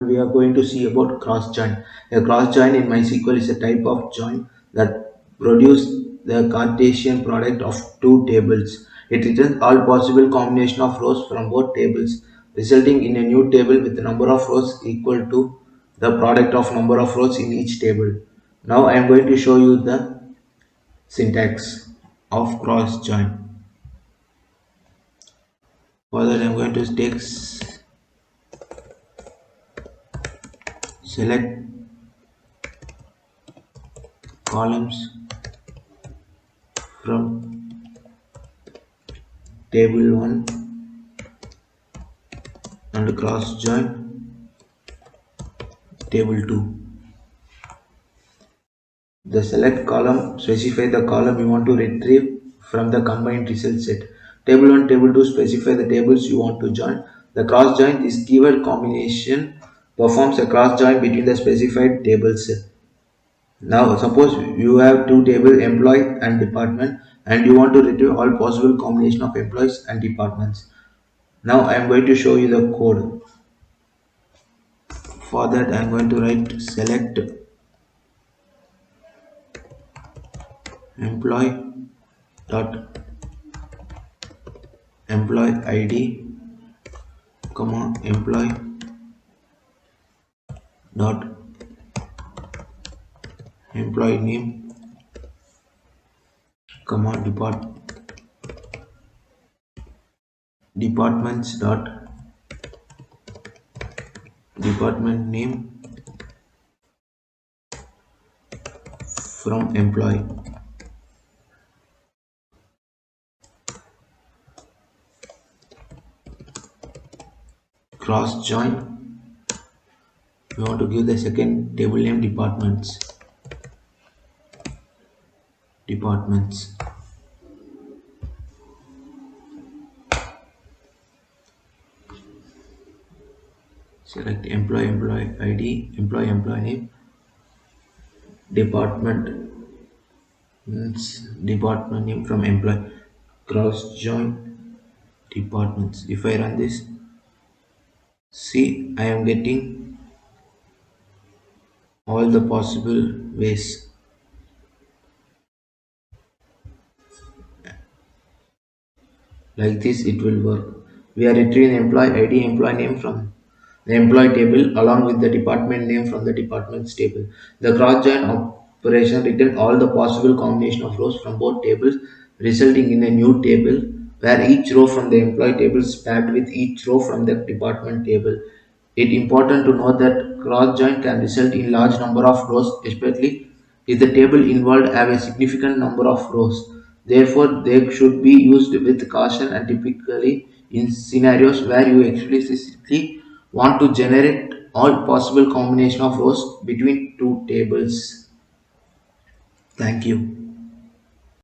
We are going to see about cross join. A cross join in MySQL is a type of join that produces the Cartesian product of two tables. It returns all possible combination of rows from both tables, resulting in a new table with the number of rows equal to the product of number of rows in each table. Now I am going to show you the syntax of cross join. For that I am going to select columns from table 1 and cross join table 2. The select column specify the column you want to retrieve from the combined result set. Table 1, table 2 specify the tables you want to join. The cross join, this keyword combination performs a cross join between the specified tables. Now suppose you have two tables, employee and department, and you want to retrieve all possible combination of employees and departments. Now I am going to show you the code. For that I am going to write select employee dot employee id comma employee dot employee name comma departments dot department name from employee. Cross join, we want to give the second table name departments. Select employee id employee name department department name from employee. Cross join departments. If I run this, see I am getting all the possible ways. Like this it will work. We are retrieving employee id employee name from the employee table along with the department name from the departments table. The cross join operation returns all the possible combination of rows from both tables, resulting in a new table where each row from the employee table is paired with each row from the department table. It is important to note that cross join can result in large number of rows, especially if the table involved have a significant number of rows. Therefore, they should be used with caution and typically in scenarios where you explicitly want to generate all possible combination of rows between two tables. Thank you.